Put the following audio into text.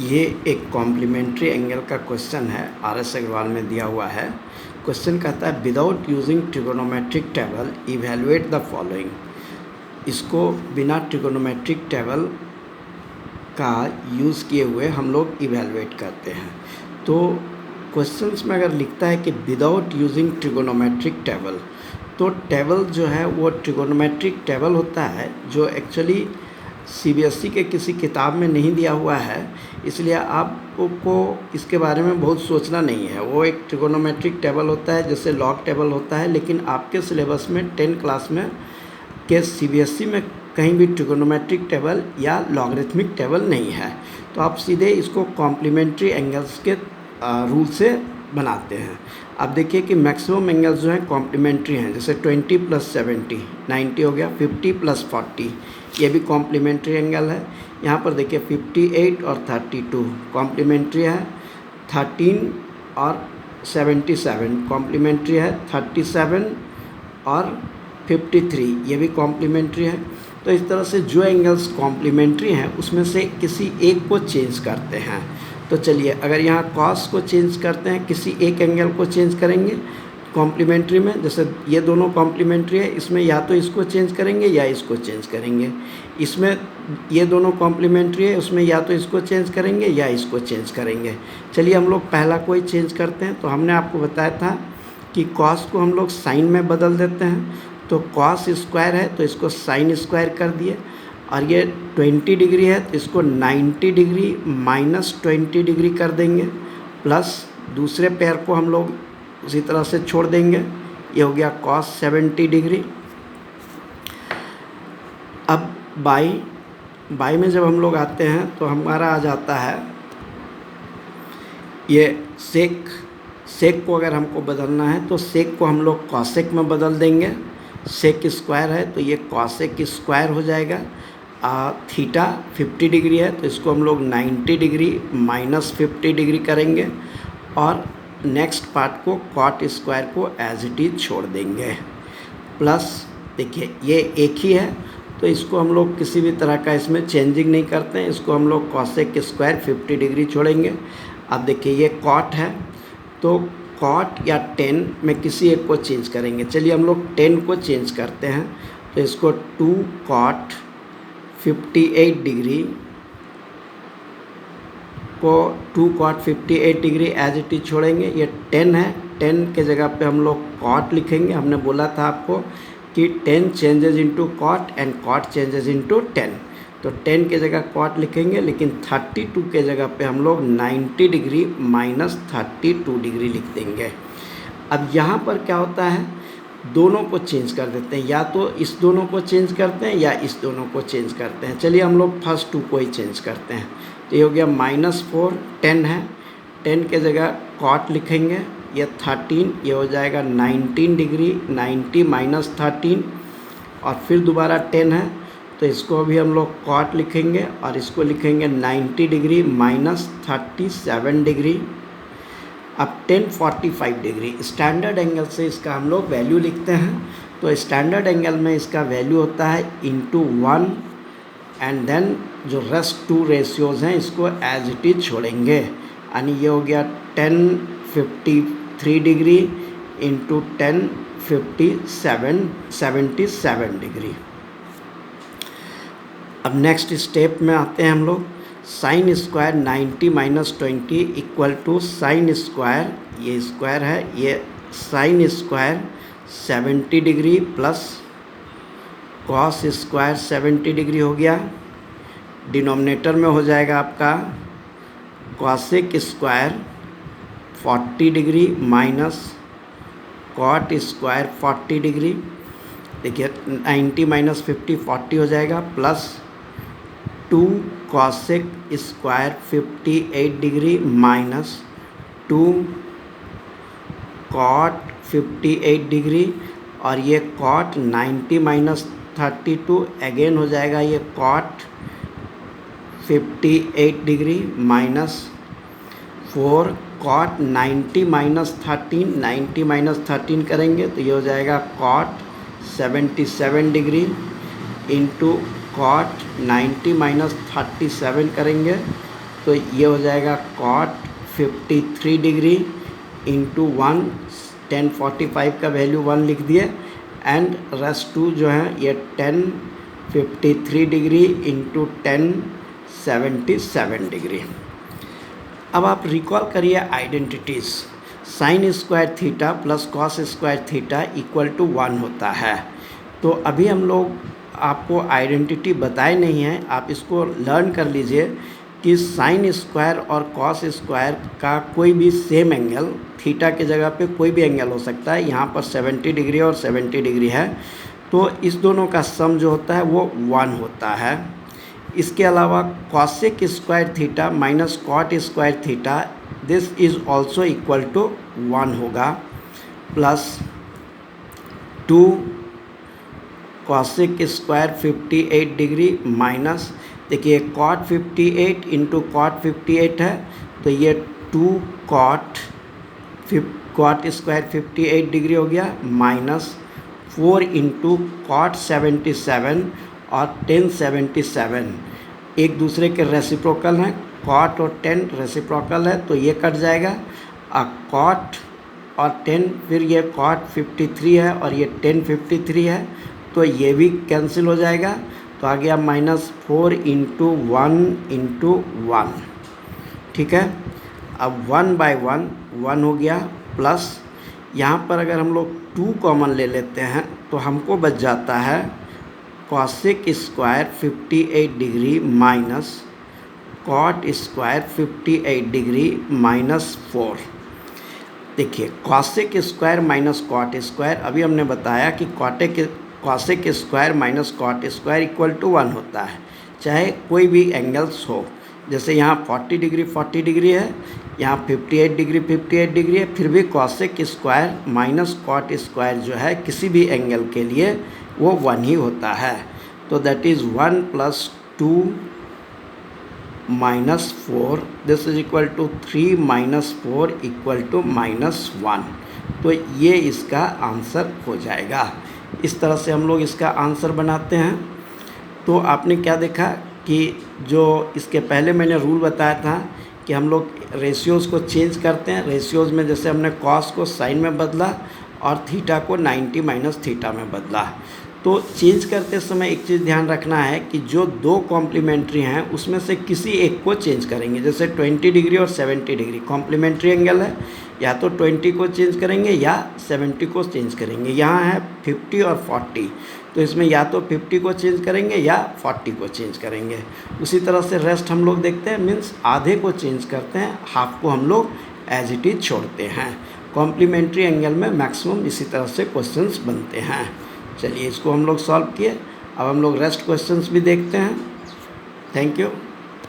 ये एक complementary angle का क्वेश्चन है, RS अग्रवाल में दिया हुआ है। क्वेश्चन कहता है without using trigonometric table evaluate the following. इसको बिना ट्रिगोनोमेट्रिक टेबल का यूज़ किए हुए हम लोग इवैल्यूएट करते हैं। तो क्वेश्चंस में अगर लिखता है कि विदाउट यूजिंग ट्रिगोनोमेट्रिक टेबल, तो टेबल जो है वो ट्रिगोनोमेट्रिक टेबल होता है जो एक्चुअली CBSE के किसी किताब में नहीं दिया हुआ है, इसलिए आपको इसके बारे में बहुत सोचना नहीं है। वो एक ट्रिगोनोमेट्रिक टेबल होता है जैसे लॉग टेबल होता है, लेकिन आपके सिलेबस में 10 क्लास में के CBSE में कहीं भी ट्रिगोनोमेट्रिक टेबल या लॉगरिथमिक टेबल नहीं है। तो आप सीधे इसको कॉम्प्लीमेंट्री एंगल्स के रूल से बनाते हैं। अब देखिए कि मैक्सिमम एंगल्स जो हैं कॉम्प्लीमेंट्री हैं, जैसे 20 + 70 90 हो गया, 50 + 40 ये भी कॉम्प्लीमेंट्री एंगल है। यहाँ पर देखिए 58 और 32 कॉम्प्लीमेंट्री है, 13 और 77 कॉम्प्लीमेंट्री है, 37 और 53 ये भी कॉम्प्लीमेंट्री है। तो इस तरह से जो एंगल्स कॉम्प्लीमेंट्री हैं उसमें से किसी एक को चेंज करते हैं। तो चलिए, अगर यहाँ कॉस को चेंज करते हैं, किसी एक एंगल को चेंज करेंगे कॉम्प्लीमेंट्री में, जैसे ये दोनों कॉम्प्लीमेंट्री है, इसमें या तो इसको चेंज करेंगे या इसको चेंज करेंगे। इसमें ये दोनों कॉम्प्लीमेंट्री है, उसमें या तो इसको चेंज करेंगे या इसको चेंज करेंगे। चलिए हम लोग पहला कोई चेंज करते हैं। तो हमने आपको बताया था कि कॉस को हम लोग साइन में बदल देते हैं। तो कॉस स्क्वायर है तो इसको साइन स्क्वायर कर दिए, और ये 20 डिग्री है तो इसको 90 डिग्री माइनस 20 डिग्री कर देंगे, प्लस दूसरे पैर को हम लोग उसी तरह से छोड़ देंगे। ये हो गया कॉस 70 डिग्री। अब बाई में जब हम लोग आते हैं तो हमारा आ जाता है ये सेक को अगर हमको बदलना है तो सेक को हम लोग कॉसेक में बदल देंगे। सेक स्क्वायर है तो ये कॉसेक स्क्वायर हो जाएगा। थीटा 50 डिग्री है तो इसको हम लोग 90 डिग्री माइनस 50 डिग्री करेंगे, और नेक्स्ट पार्ट को कॉट स्क्वायर को एज इट इज छोड़ देंगे। प्लस देखिए ये एक ही है तो इसको हम लोग किसी भी तरह का इसमें चेंजिंग नहीं करते हैं, इसको हम लोग कॉसेक स्क्वायर 50 डिग्री छोड़ेंगे। अब देखिए ये कॉट है तो कॉट या टेन में किसी एक को चेंज करेंगे। चलिए हम लोग 10 को चेंज करते हैं, तो इसको 2 कॉट 58 डिग्री को 2 cot 58 degree as it is छोड़ेंगे। ये 10 है, 10 के जगह पे हम लोग कॉट लिखेंगे। हमने बोला था आपको कि 10 changes into cot and cot changes into 10, तो 10 के जगह कॉट लिखेंगे, लेकिन 32 के जगह पे हम लोग 90 डिग्री माइनस 32 डिग्री लिख देंगे। अब यहाँ पर क्या होता है, दोनों को चेंज कर देते हैं, या तो इस दोनों को चेंज करते हैं या इस दोनों को चेंज करते हैं। चलिए हम लोग फर्स्ट 2 को ही चेंज करते हैं। तो ये हो गया -4, 10 है, 10 के जगह कॉट लिखेंगे, ये 13, ये हो जाएगा 19 डिग्री, 90 माइनस 13, और फिर दोबारा 10 है तो इसको भी हम लोग कॉट लिखेंगे और इसको लिखेंगे 90 डिग्री माइनस 37 डिग्री। अब 1045 डिग्री स्टैंडर्ड एंगल से इसका हम लोग वैल्यू लिखते हैं। तो स्टैंडर्ड एंगल में इसका वैल्यू होता है इंटू 1, एंड देन जो रेस्ट 2 रेशियोज़ हैं इसको एज इट इज छोड़ेंगे, यानी ये हो गया 1053 डिग्री इंटू 1057 डिग्री। अब नेक्स्ट स्टेप में आते हैं हम लोग। Sine square 90 minus 20 equal to sine square, ये स्क्वायर है, ये sine square 70 degree plus cos square 70 degree हो गया। डिनोमिनेटर में हो जाएगा आपका cosec square 40 degree minus cot square 40 degree. देखिए 90 माइनस 50 40 हो जाएगा, plus 2 cosec square 58 degree minus 2 cot 58 degree, और ये कॉट 90 माइनस 32 अगेन हो जाएगा ये cot 58 degree minus 4 cot 90 minus 13, 90 minus 13 करेंगे तो ये हो जाएगा cot 77 degree into cot 90 minus 37 करेंगे तो ये हो जाएगा cot 53 डिग्री इंटू 1, 1045 का वैल्यू 1 लिख दिए, एंड रेस्ट 2 जो है ये 1053 डिग्री इंटू 1077 डिग्री। अब आप रिकॉल करिए identities. Sine square theta plus cos square theta equal to 1 होता है। तो अभी हम लोग आपको आइडेंटिटी बताए नहीं है, आप इसको लर्न कर लीजिए कि साइन स्क्वायर और कॉस स्क्वायर का कोई भी सेम एंगल, थीटा के जगह पे कोई भी एंगल हो सकता है। यहाँ पर 70 डिग्री और 70 डिग्री है, तो इस दोनों का सम जो होता है वो 1 होता है। इसके अलावा cosec square theta minus cot square theta, this is also equal to 1 होगा, plus 2 cosec square 58 degree minus, देखिए कॉट 58 इंटू कॉट 58 है, तो ये 2 कॉट स्क्वायर 58 डिग्री हो गया, माइनस 4 इंटू कॉट 77 और 1077 एक दूसरे के रेसिप्रोकल हैं, कॉट और 10 रेसिप्रोकल है, तो ये कट जाएगा। कॉट और 10, फिर ये कॉट 53 है और ये 1053 है, तो ये भी कैंसिल हो जाएगा। तो आ गया -4 इंटू 1 इंटू 1, ठीक है। अब 1/1 1 हो गया, प्लस यहाँ पर अगर हम लोग 2 कॉमन ले लेते हैं तो हमको बच जाता है cosec square 58 degree minus cot square 58 degree minus 4। देखिए cosec square minus cot square, अभी हमने बताया कि cosec square minus cot square equal to 1 होता है, चाहे कोई भी एंगल्स हो। जैसे यहाँ 40 डिग्री है, यहाँ 58 डिग्री है, फिर भी cosec square minus cot square जो है किसी भी एंगल के लिए वो 1 ही होता है। तो that is 1 + 2 - 4, this is equal to 3 - 4 equal to -1। तो ये इसका आंसर हो जाएगा। इस तरह से हम लोग इसका आंसर बनाते हैं। तो आपने क्या देखा कि जो इसके पहले मैंने रूल बताया था कि हम लोग रेशियोज़ को चेंज करते हैं। रेशियोज़ में जैसे हमने कॉस को साइन में बदला और थीटा को 90 - थीटा में बदला। तो चेंज करते समय एक चीज़ ध्यान रखना है कि जो 2 कॉम्प्लीमेंट्री हैं उसमें से किसी एक को चेंज करेंगे। जैसे 20 डिग्री और 70 डिग्री कॉम्प्लीमेंट्री एंगल है, या तो 20 को चेंज करेंगे या 70 को चेंज करेंगे। यहाँ है 50 और 40, तो इसमें या तो 50 को चेंज करेंगे या 40 को चेंज करेंगे। उसी तरह से रेस्ट हम लोग देखते हैं, मीन्स आधे को चेंज करते हैं, हाफ को हम लोग एज इट इज छोड़ते हैं। कॉम्प्लीमेंट्री एंगल में मैक्सिमम इसी तरह से क्वेश्चंस बनते हैं। चलिए इसको हम लोग सॉल्व किए। अब हम लोग रेस्ट क्वेश्चंस भी देखते हैं। Thank you.